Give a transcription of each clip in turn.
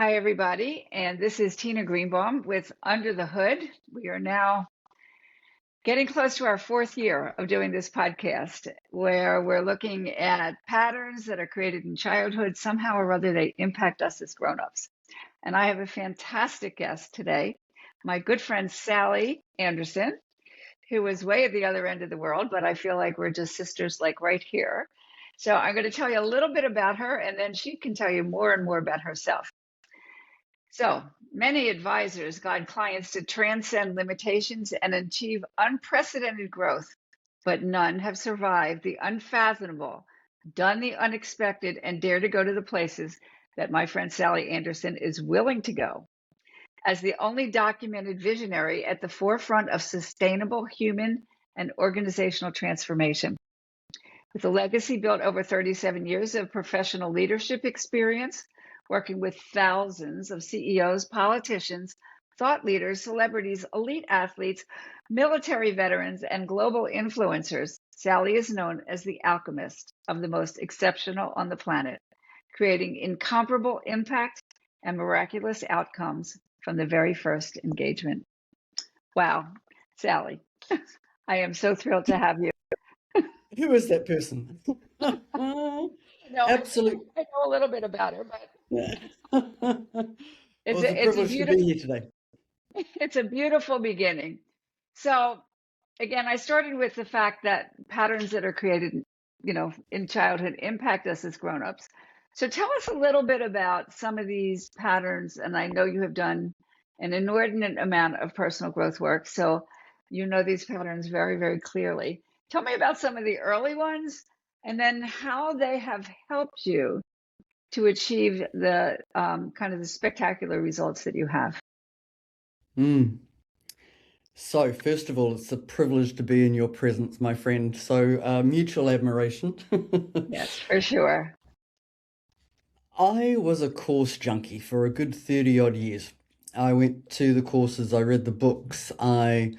Hi, everybody. And this is Tina Greenbaum with Under the Hood. We are now getting close to our fourth year of doing this podcast, where we're looking at patterns that are created in childhood. Somehow or other, they impact us as grown-ups. And I have a fantastic guest today, my good friend Sally Anderson, who is way at the other end of the world, but I feel like we're just sisters, like right here. So I'm going to tell you a little bit about her, and then she can tell you more and more about herself. So many advisors guide clients to transcend limitations and achieve unprecedented growth, but none have survived the unfathomable, done the unexpected, and dare to go to the places that my friend Sally Anderson is willing to go. As the only documented visionary at the forefront of sustainable human and organizational transformation. With a legacy built over 37 years of professional leadership experience, working with thousands of CEOs, politicians, thought leaders, celebrities, elite athletes, military veterans, and global influencers, Sally is known as the alchemist of the most exceptional on the planet, creating incomparable impact and miraculous outcomes from the very first engagement. Wow, Sally, I am so thrilled to have you. Who is that person? No, Absolute. I know a little bit about her, but Well, it's it's a a privilege to be beautiful here today. it's a beautiful beginning. So again, I started with the fact that patterns that are created, in childhood impact us as grown-ups. So tell us a little bit about some of these patterns, and I know you have done an inordinate amount of personal growth work, so you know these patterns very, very clearly. Tell me about some of the early ones, and then how they have helped you to achieve the kind of the spectacular results that you have. Mm. So, first of all, it's a privilege to be in your presence, my friend. So, mutual admiration. Yes, for sure. I was a course junkie for a good 30 odd years. I went to the courses, I read the books, I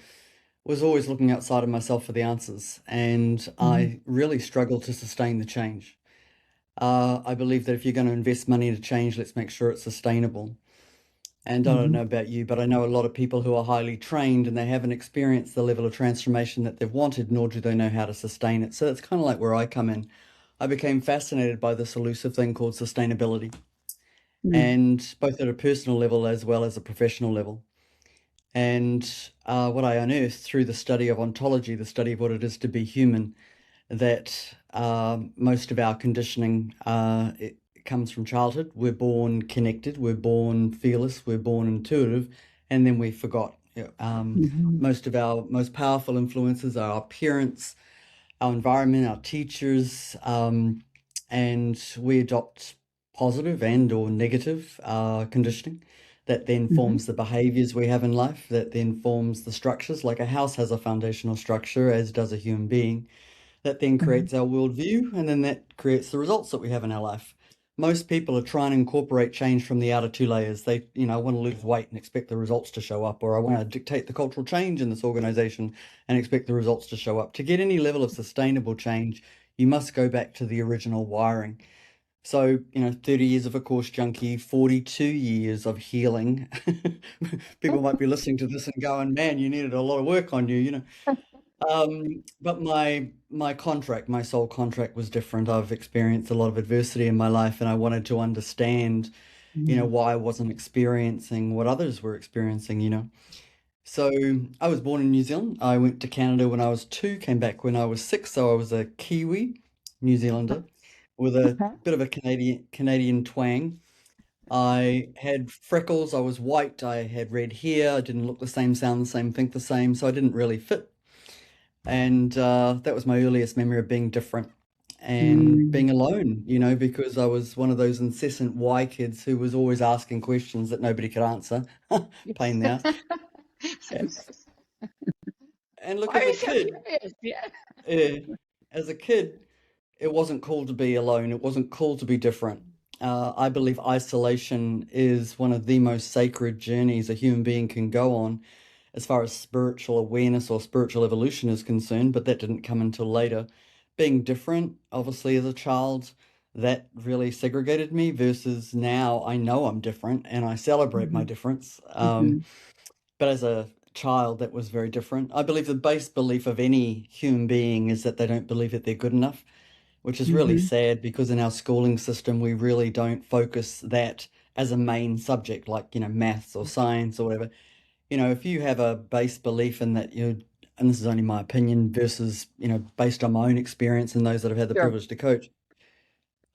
was always looking outside of myself for the answers, and Mhm. I really struggled to sustain the change. I believe that if you're going to invest money into change, let's make sure it's sustainable. And I don't Mhm. know about you, but I know a lot of people who are highly trained and they haven't experienced the level of transformation that they've wanted, nor do they know how to sustain it. So it's kind of like where I come in. I became fascinated by this elusive thing called sustainability, Mm. and both at a personal level as well as a professional level. And what I unearthed through the study of ontology, the study of what it is to be human, that most of our conditioning it comes from childhood. We're born connected, we're born fearless, we're born intuitive, and then we forgot. Mhm. Most of our most powerful influences are our parents, our environment, our teachers, and we adopt positive and or negative conditioning that then Mhm. forms the behaviors we have in life, that then forms the structures. Like a house has a foundational structure, as does a human being, that then Mhm. creates our worldview, and then that creates the results that we have in our life. Most people are trying to incorporate change from the outer two layers. They, want to lose weight and expect the results to show up, or I want to dictate the cultural change in this organization and expect the results to show up. To get any level of sustainable change, you must go back to the original wiring. So, 30 years of a course junkie, 42 years of healing. People might be listening to this and going, man, you needed a lot of work on you. But my contract, my soul contract was different. I've experienced a lot of adversity in my life, and I wanted to understand, Mhm. why I wasn't experiencing what others were experiencing. So I was born in New Zealand. I went to Canada when I was 2, came back when I was 6, so I was a Kiwi, New Zealander, with a Okay. bit of a Canadian twang. I had freckles, I was white, I had red hair, I didn't look the same, sound the same, think the same, so I didn't really fit. And that was my earliest memory of being different and Mm. being alone, because I was one of those incessant why kids who was always asking questions that nobody could answer. Pain in the ass. And, and look, Why are as a you so kid, curious? Yeah. uh, as a kid, it wasn't cool to be alone. It wasn't cool to be different. I believe isolation is one of the most sacred journeys a human being can go on as far as spiritual awareness or spiritual evolution is concerned, but that didn't come until later. Being different, obviously, as a child, that really segregated me versus now I know I'm different and I celebrate my Hmm. difference. Hmm. But as a child, that was very different. I believe the base belief of any human being is that they don't believe that they're good enough, which is really Hmm. sad because in our schooling system, we really don't focus that as a main subject, like, maths or science or whatever. If you have a base belief in that and this is only my opinion versus, based on my own experience and those that have had the Sure. privilege to coach,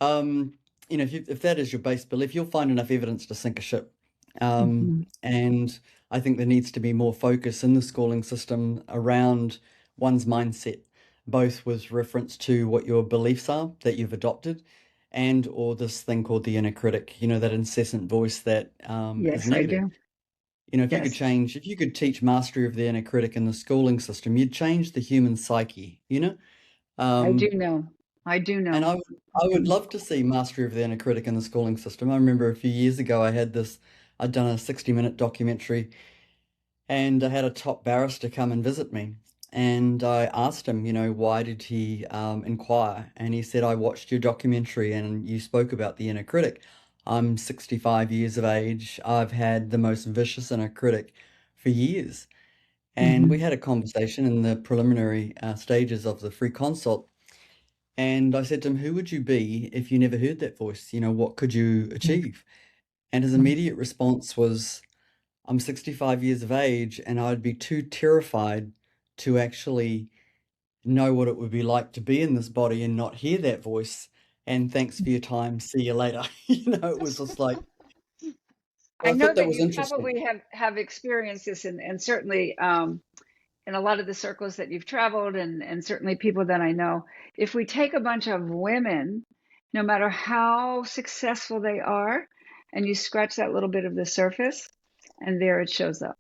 um, if that is your base belief, you'll find enough evidence to sink a ship. Hmm. And I think there needs to be more focus in the schooling system around one's mindset, both with reference to what your beliefs are that you've adopted, and or this thing called the inner critic, that incessant voice that is Yes, I negative. do. If Yes, you could teach mastery of the inner critic in the schooling system, you'd change the human psyche. I do Um, know. I do and know. I would Mhm. love to see mastery of the inner critic in the schooling system. I remember a few years ago I'd done a 60-minute documentary and I had a top barrister come and visit me. And I asked him, why did he inquire? And he said, I watched your documentary and you spoke about the inner critic. I'm 65 years of age. I've had the most vicious inner critic for years. And we Mhm. had a conversation in the preliminary stages of the free consult. And I said to him, who would you be if you never heard that voice? What could you achieve? And his Mhm. immediate response was, I'm 65 years of age and I'd be too terrified to actually know what it would be like to be in this body and not hear that voice. And thanks for your time. See you later. It was just like, I I know thought that that was you interesting. probably have experienced this, and certainly in a lot of the circles that you've traveled, and certainly people that I know. If we take a bunch of women, no matter how successful they are, and you scratch that little bit of the surface, and there it shows up.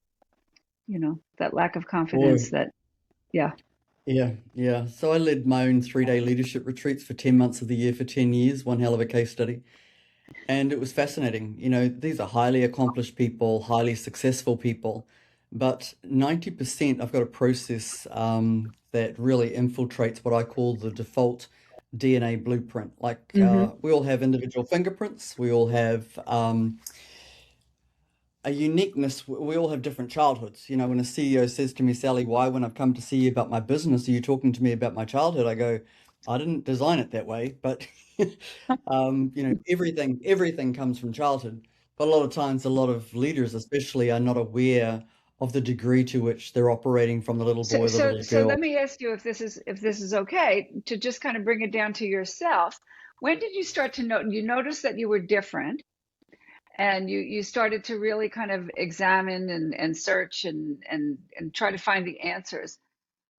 That lack of confidence. Boy, That yeah. yeah, yeah. So I led my own 3-day leadership retreats for 10 months of the year for 10 years, one hell of a case study. And it was fascinating. These are highly accomplished people, highly successful people, but 90%, I've got a process that really infiltrates what I call the default DNA blueprint. Like Hmm. we all have individual fingerprints, we all have a uniqueness. We all have different childhoods. When a CEO says to me, Sally, why, when I've come to see you about my business, are you talking to me about my childhood? I go, I didn't design it that way, but everything comes from childhood. But a lot of times, a lot of leaders, especially, are not aware of the degree to which they're operating from the little So, boy, the so, little so let girl. me ask you if this is okay to just kind of bring it down to yourself. When did you start to know? You noticed that you were different, and you started to really kind of examine and search and try to find the answers.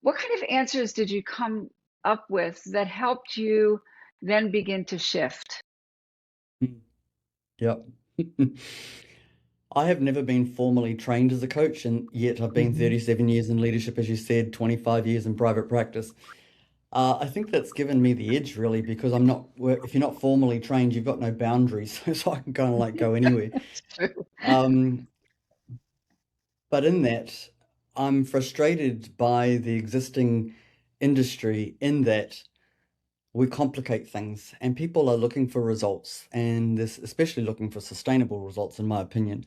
What kind of answers did you come up with that helped you then begin to shift? Mm. Yep. I have never been formally trained as a coach, and yet I've been Hmm. 37 years in leadership, as you said, 25 years in private practice. I think that's given me the edge really because if you're not formally trained, you've got no boundaries. So I can kind of like go anywhere. It's true. Um, but in that, I'm frustrated by the existing industry in that we complicate things and people are looking for results and this especially looking for sustainable results, in my opinion.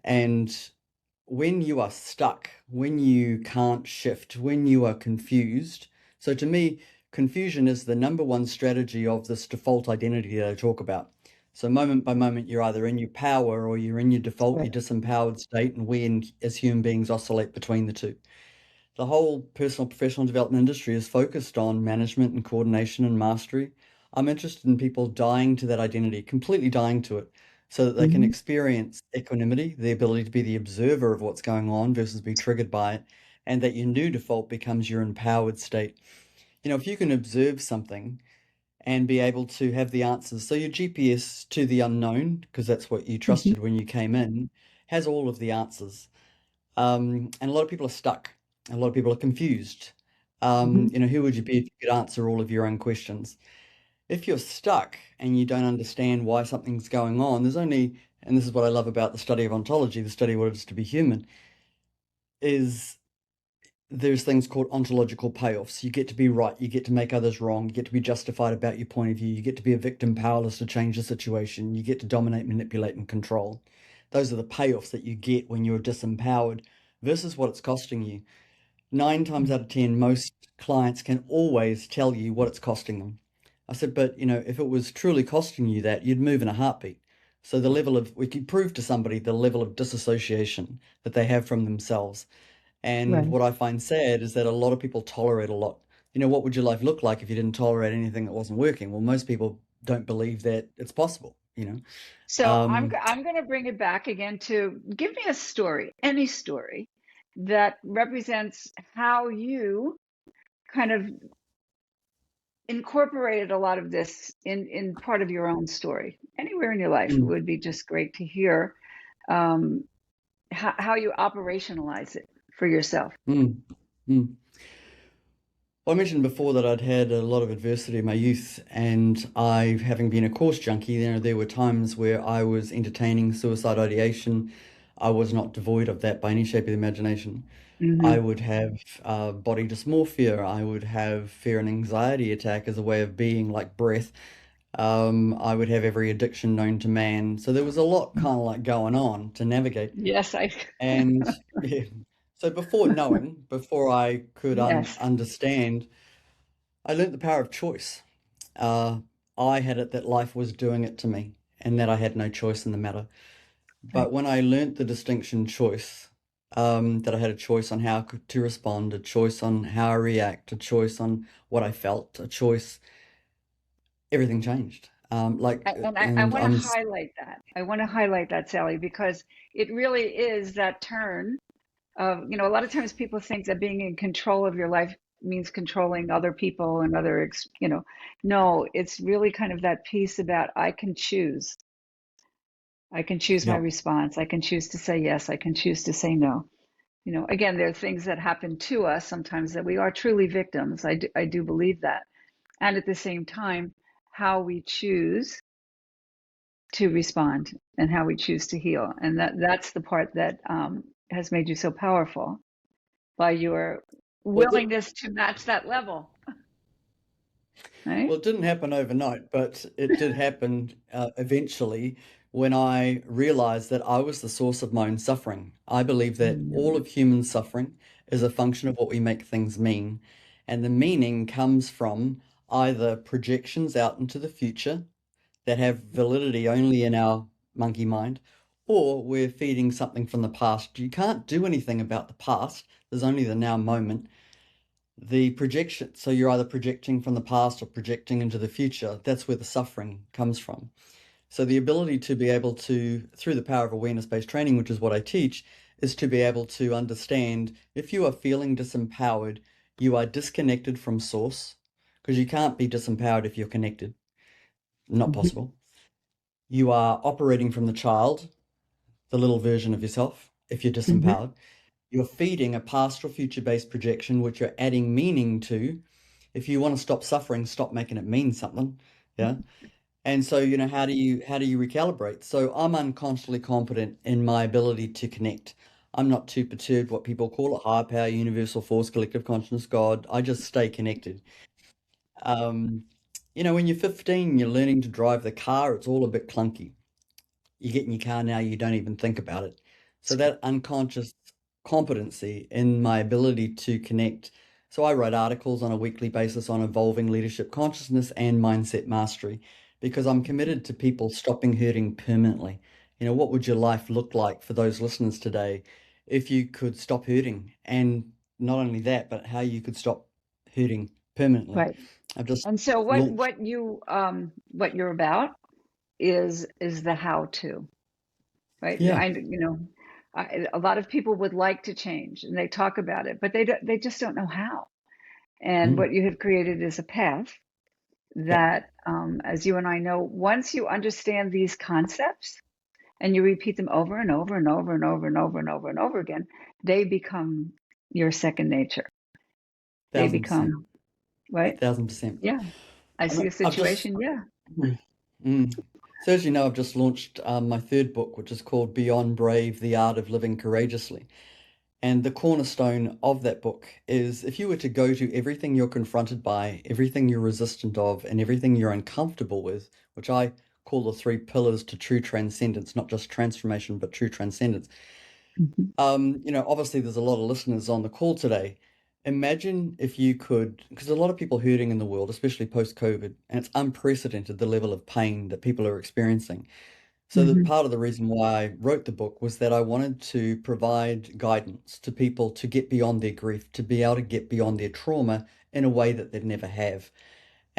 And when you are stuck, when you can't shift, when you are confused. So to me, confusion is the number one strategy of this default identity that I talk about. So moment by moment, you're either in your power or you're in your default, your Right. disempowered state, and as human beings oscillate between the two. The whole personal professional development industry is focused on management and coordination and mastery. I'm interested in people dying to that identity, completely dying to it, so that they can Hmm. experience equanimity, the ability to be the observer of what's going on versus be triggered by it, and that your new default becomes your empowered state. If you can observe something and be able to have the answers, so your GPS to the unknown, because that's what you Hmm. trusted when you came in, has all of the answers. And a lot of people are stuck. A lot of people are confused. Hmm. Who would you be if you could answer all of your own questions? If you're stuck and you don't understand why something's going on, and this is what I love about the study of ontology, the study of what it is to be human, is there's things called ontological payoffs. You get to be right, you get to make others wrong, you get to be justified about your point of view, you get to be a victim powerless to change the situation, you get to dominate, manipulate, and control. Those are the payoffs that you get when you're disempowered versus what it's costing you. 9 times out of 10, most clients can always tell you what it's costing them. I said, but if it was truly costing you that, you'd move in a heartbeat. So we could prove to somebody the level of disassociation that they have from themselves. And Right. what I find sad is that a lot of people tolerate a lot. What would your life look like if you didn't tolerate anything that wasn't working? Well, most people don't believe that it's possible. So Um, I'm going to bring it back again to give me a story, any story that represents how you kind of incorporated a lot of this in part of your own story. Anywhere in your life, it mm, would be just great to hear um, how you operationalize it for yourself. mm, mm. Well, I mentioned before that I'd had a lot of adversity in my youth, and having been a course junkie, there were times where I was entertaining suicide ideation. I was not devoid of that by any shape of the imagination. I Hmm. would have body dysmorphia. I would have fear and anxiety attack as a way of being, like breath. I would have every addiction known to man. So there was a lot kind of like going on to navigate. Yes, I. And yeah, so before I could Yes. understand, I learnt the power of choice. Uh, I had it that life was doing it to me and that I had no choice in the matter. Right. But when I learnt the distinction choice, that I had a choice on to respond, a choice on how I react, a choice on what I felt, a choice, everything changed. I And want to highlight that. I want to highlight that, Sally, because it really is that turn of, a lot of times people think that being in control of your life means controlling other people and no, it's really kind of that piece about I can choose. I can choose my yeah, response. I can choose to say yes. I can choose to say no. Again, there are things that happen to us sometimes that we are truly victims. I do believe that. And at the same time, how we choose to respond and how we choose to heal. And that's the part that has made you so powerful by your well, it, willingness to match that level, right? well, it didn't happen overnight, but it did happen eventually when I realized that I was the source of my own suffering. I believe that all Mm. of human suffering is a function of what we make things mean. And the meaning comes from either projections out into the future that have validity only in our monkey mind, or we're feeding something from the past. You can't do anything about the past, there's only the now moment. The projection, so you're either projecting from the past or projecting into the future. That's where the suffering comes from. So the ability to be able to, through the power of awareness-based training, which is what I teach, is to be able to understand if you are feeling disempowered, you are disconnected from source, because you can't be disempowered if you're connected. Not Mhm. possible. You are operating from the child, the little version of yourself, if you're Mhm. disempowered. You're feeding a past or future based projection, which you're adding meaning to. If you want to stop suffering, stop making it mean something. Yeah. And so, how do you recalibrate? So I'm unconsciously confident in my ability to connect. I'm not too perturbed what people call a higher power, universal force, collective consciousness, God. I just stay connected. Um, when you're 15, you're learning to drive the car, it's all a bit clunky. You get in your car now, you don't even think about it. So that unconscious competency in my ability to connect. So I write articles on a weekly basis on evolving leadership consciousness and mindset mastery because I'm committed to people stopping hurting permanently. What would your life look like for those listeners today if you could stop hurting? And not only that, but how you could stop hurting permanently. Right. I've just And so launched. what you're about is the how to, right? Yeah. A lot of people would like to change and they talk about it, but they just don't know how. And Mm. what you have created is a path Yep. that, as you and I know, once you understand these concepts and you repeat them over and over and over and over and over and over and over again, they become your second nature. They 1,000%. become, right? 1,000%. Yeah. I I see mean, a I've just, situation. Yeah. mm, mm. So as you know, I've just launched my third book, which is called Beyond Brave, The Art of Living Courageously. And the cornerstone of that book is if you were to go to everything you're confronted by, everything you're resistant of, and everything you're uncomfortable with, which I call the three pillars to true transcendence, not just transformation, but true transcendence. Mhm. Obviously there's a lot of listeners on the call today. Imagine if you could, because a lot of people hurting in the world, especially post-COVID, and it's unprecedented the level of pain that people are experiencing. So that Mhm. part of the reason why I wrote the book was that I wanted to provide guidance to people to get beyond their grief, to be able to get beyond their trauma in a way that they'd never have.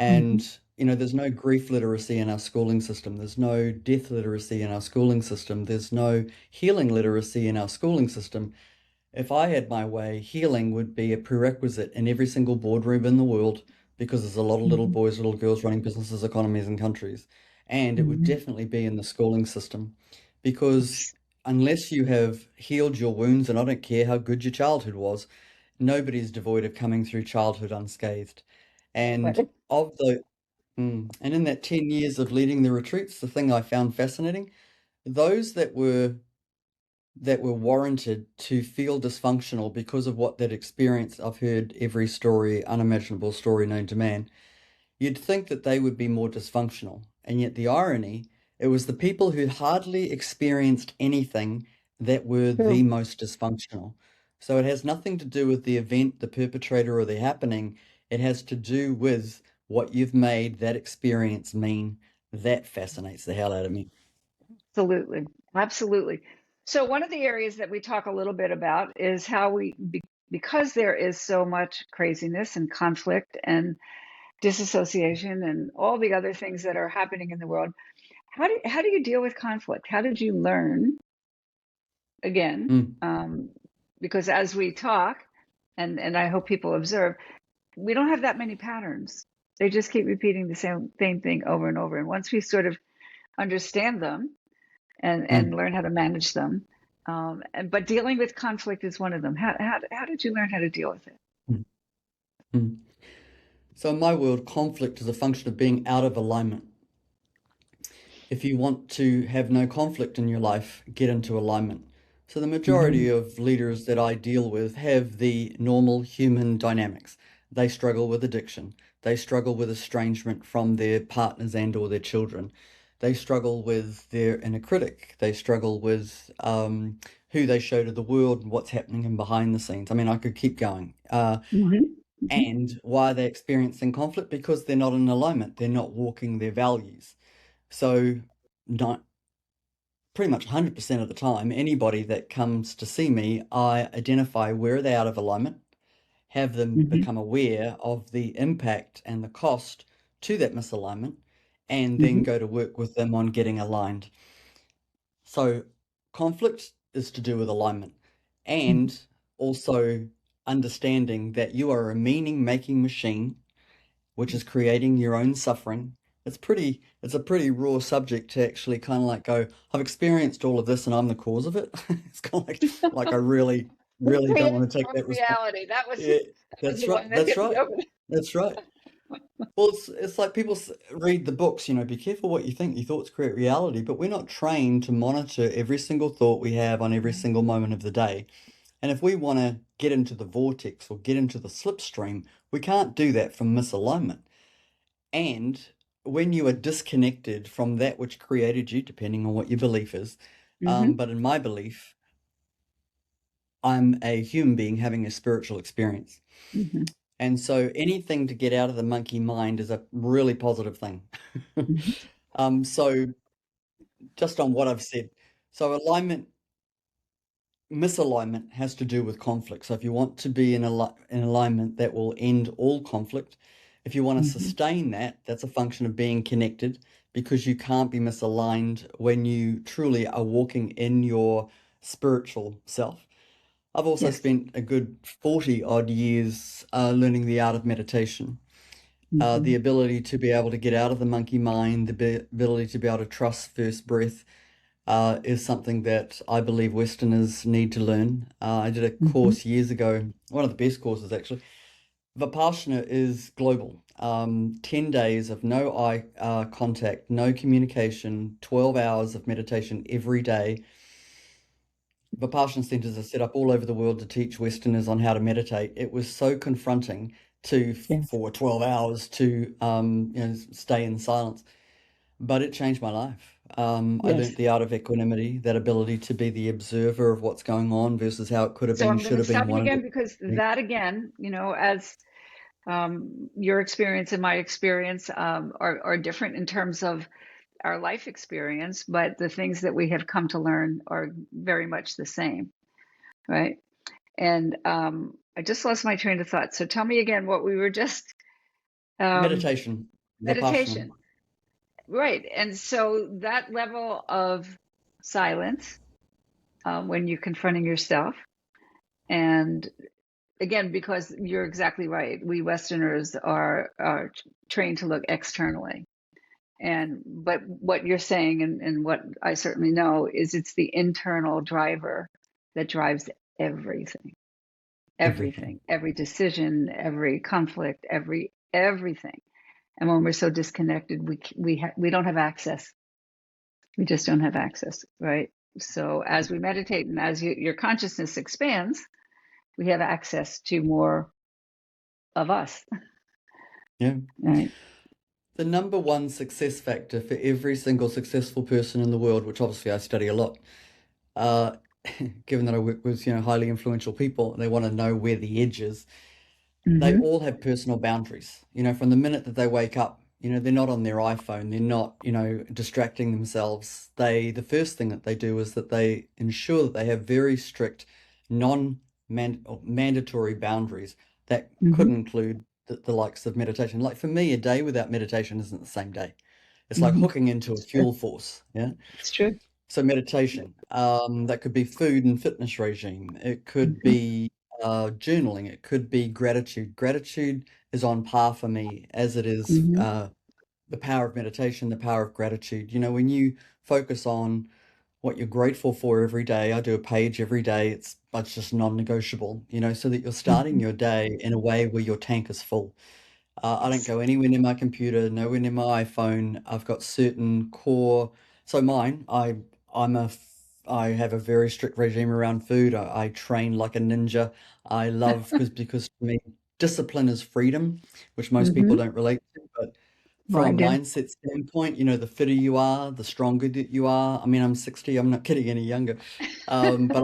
Mhm. And, there's no grief literacy in our schooling system. There's no death literacy in our schooling system. There's no healing literacy in our schooling system. If I had my way, healing would be a prerequisite in every single boardroom in the world because there's a lot of little Mhm. boys, little girls running businesses, economies, and countries. And it would Mhm. definitely be in the schooling system because Yes. unless you have healed your wounds, and I don't care how good your childhood was, nobody's devoid of coming through childhood unscathed. And Right. of the and in that 10 years of leading the retreats, the thing I found fascinating, those that were warranted to feel dysfunctional because of what they'd experienced. I've heard every story, unimaginable story known to man. You'd think that they would be more dysfunctional. And yet the irony, it was the people who hardly experienced anything that were the True. most dysfunctional. So it has nothing to do with the event, the perpetrator, or the happening. It has to do with what you've made that experience mean. That fascinates the hell out of me. Absolutely. Absolutely. So one of the areas that we talk a little bit about is how because there is so much craziness and conflict and disassociation and all the other things that are happening in the world, how do you deal with conflict? How did you learn again? Mm, Because as we talk, and I hope people observe, we don't have that many patterns. They just keep repeating the same thing over and over. And once we sort of understand them and mm, learn how to manage them, but dealing with conflict is one of them. How did you learn how to deal with it? mm, mm. So in my world, conflict is a function of being out of alignment. If you want to have no conflict in your life, get into alignment. So the Hmm. majority of leaders that I deal with have the normal human dynamics. They struggle with addiction. They struggle with estrangement from their partners and or their children. They struggle with their inner critic. They struggle with who they show to the world and what's happening in behind the scenes. I mean, I could keep going. Hmm. Hmm. And why are they experiencing conflict? Because they're not in alignment. They're not walking their values. So, not pretty much 100% of the time, anybody that comes to see me, I identify where they're out of alignment, have them Hmm. become aware of the impact and the cost to that misalignment, and then Hmm. go to work with them on getting aligned. So, conflict is to do with alignment and also understanding that you are a meaning making machine which is creating your own suffering. It's a pretty raw subject to actually kind of like go, I've experienced all of this and I'm the cause of it. It's kind of like I really, We really don't create want to take our that response. reality. That was Yeah, that was that's the right. one that That's hit me right. over. That's right. Well, it's like people read the books, be careful what you think. Your thoughts create reality, but we're not trained to monitor every single thought we have on every single moment of the day. And if we want to get into the vortex or get into the slipstream, we can't do that from misalignment. And when you are disconnected from that which created you, depending on what your belief is, Hmm. but in my belief, I'm a human being having a spiritual experience. Hmm. And so anything to get out of the monkey mind is a really positive thing. Hmm. So just on what I've said, so misalignment has to do with conflict. So if you want to be in alignment, that will end all conflict. If you want to Hmm. sustain that, that's a function of being connected because you can't be misaligned when you truly are walking in your spiritual self. I've also Yes. spent a good 40 odd years learning the art of meditation. The Hmm. ability to be able to get out of the monkey mind, the ability to be able to trust first breath, is something that I believe Westerners need to learn. I did a Hmm. course years ago, one of the best courses actually. Vipassana is global. 10 days of no eye contact, no communication, 12 hours of meditation every day. Vipassana centers are set up all over the world to teach Westerners on how to meditate. It was so confronting Yes. for 12 hours to stay in silence, but it changed my life. I Yes. learnt the art of equanimity, that ability to be the observer of what's going on versus how it could have So been, I'm going should to have been, stop you wanted again it because to be. that again, as your experience and my experience are different in terms of our life experience, but the things that we have come to learn are very much the same, right? And I just lost my train of thought. So tell me again what we were just um, Meditation, Vipassana. meditation, right? And so that level of silence when you're confronting yourself, and again, because you're exactly right, we Westerners are trained to look externally. And but what you're saying, and what I certainly know, is it's the internal driver that drives everything, Everything. every decision, every conflict, everything. And when we're so disconnected, we don't have access. We just don't have access, right? So as we meditate and as your consciousness expands, we have access to more of us, Yeah. right? The number one success factor for every single successful person in the world, which obviously I study a lot, uh, given that I work with, highly influential people, they want to know where the edge is. They Mm-hmm. all have personal boundaries. From the minute that they wake up, they're not on their iPhone, they're not, distracting themselves. The first thing that they do is that they ensure that they have very strict, non-mandatory boundaries that could Mm-hmm. include the likes of meditation. Like for me, a day without meditation isn't the same day. It's like Mm-hmm. hooking into a It's true. fuel force. Yeah. It's true. So meditation, that could be food and fitness regime. It could Mm-hmm. be journaling. It could be gratitude. Gratitude is on par for me as it is Mm-hmm. the power of meditation, the power of gratitude. When you focus on what you're grateful for every day, I do a page every day. It's just non-negotiable, so that you're starting Mm-hmm. your day in a way where your tank is full. I don't Yes. go anywhere near my computer, nowhere near my iPhone. I've got certain core. So mine, I'm a, I have a very strict regime around food. I train like a ninja. I love because for me, discipline is freedom, which most people Mm-hmm. don't relate to. But Well, from I a do. mindset standpoint, the fitter you are, the stronger that you are. I mean, I'm 60. I'm not getting any younger, but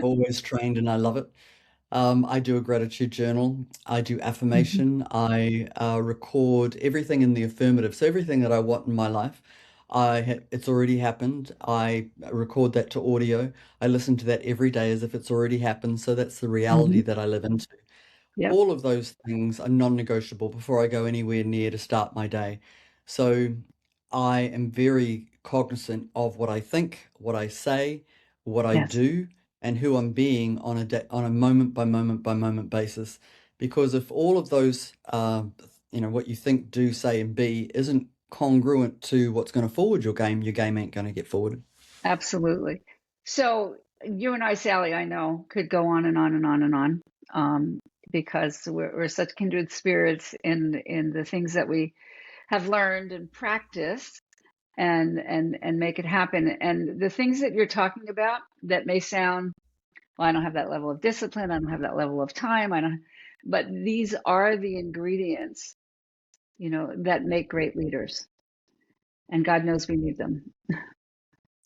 always trained and I love it. I do a gratitude journal. I do Mm-hmm. affirmation. I record everything in the affirmative. So everything that I want in my life, it's already happened. I record that to audio. I listen to that every day as if it's already happened. So that's the Mm-hmm. reality that I live into. Yep. All of those things are non-negotiable before I go anywhere near to start my day. So I am very cognizant of what I think, what I say, what I Yes. do, and who I'm being on on a moment by moment by moment basis. Because if all of those, what you think, do, say, and be isn't congruent to what's going to forward your game ain't going to get forwarded. Absolutely. So you and I, Sally, I know, could go on and on and on and on, um, because we're such kindred spirits in the things that we have learned and practiced and make it happen. And the things that you're talking about that may sound, well, I don't have that level of discipline, I don't have that level of time, I don't, but these are the ingredients, that make great leaders. And God knows we need them,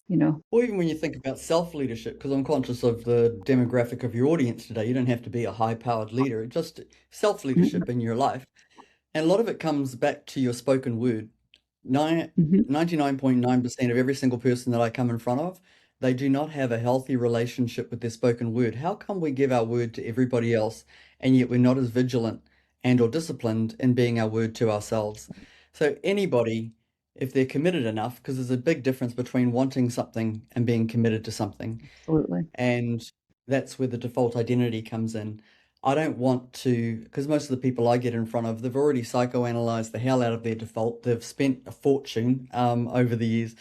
you know. Or even when you think about self-leadership, because I'm conscious of the demographic of your audience today, you don't have to be a high-powered leader, just self-leadership in your life. And a lot of it comes back to your spoken word. Nine, Mm-hmm. 99.9% of every single person that I come in front of, they do not have a healthy relationship with their spoken word. How come we give our word to everybody else and yet we're not as vigilant and or disciplined in being our word to ourselves? So anybody, if they're committed enough, because there's a big difference between wanting something and being committed to something, Absolutely. and that's where the default identity comes in. I don't want to, because most of the people I get in front of, they've already psychoanalyzed the hell out of their default. They've spent a fortune over the years.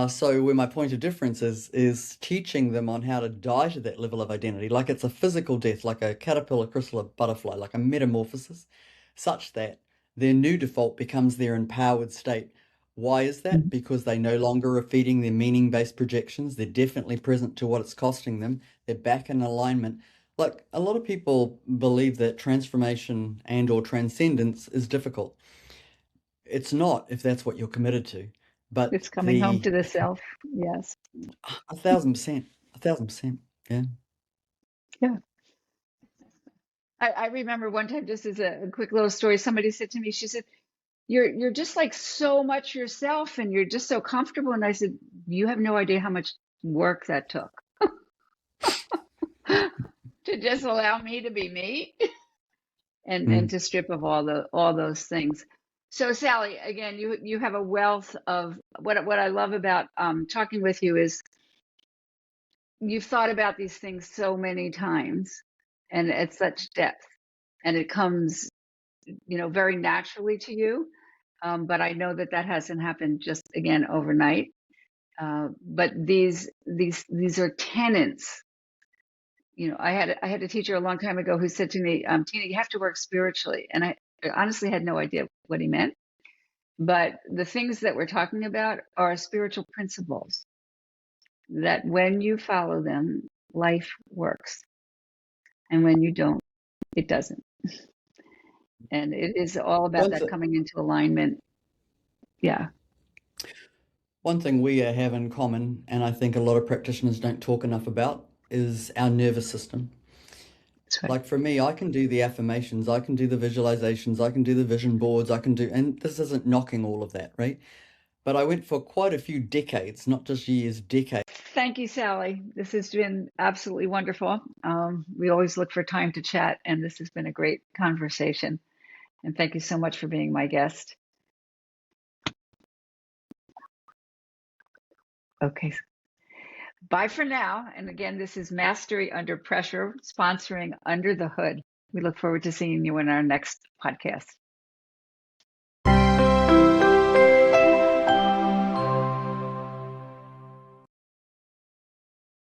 So where my point of difference is teaching them on how to die to that level of identity, like it's a physical death, like a caterpillar, chrysalis, butterfly, like a metamorphosis, such that their new default becomes their empowered state Why is that? Because they no longer are feeding their meaning-based projections. They're definitely present to what it's costing them. They're back in alignment. Like a lot of people believe that transformation and or transcendence is difficult. It's not if that's what you're committed to. But It's coming home the to the self. Yes. 1,000%, 1,000%, yeah. Yeah. I remember one time, just as a quick little story, somebody said to me, she said, you're just like so much yourself and you're just so comfortable. And I said, you have no idea how much work that took to just allow me to be me and Mm. to strip of all those things. So Sally, again, you have a wealth of what I love about talking with you is you've thought about these things so many times and at such depth, and it comes, very naturally to you. But I know that hasn't happened just again overnight. But these are tenets. I had a teacher a long time ago who said to me, Tina, you have to work spiritually, and I honestly had no idea what he meant. But the things that we're talking about are spiritual principles that when you follow them, life works, and when you don't, it doesn't. And it is all about One, that th- coming into alignment. Yeah, one thing we have in common, and I think a lot of practitioners don't talk enough about, is our nervous system. that's right. Like for me, I can do the affirmations, I can do the visualizations, I can do the vision boards, and this isn't knocking all of that, right? But I went for quite a few decades, not just years, decades. Thank you, Sally. This has been absolutely wonderful. We always look for time to chat, and this has been a great conversation. And thank you so much for being my guest. Okay, bye for now. And again, this is Mastery Under Pressure, sponsoring Under the Hood. We look forward to seeing you in our next podcast.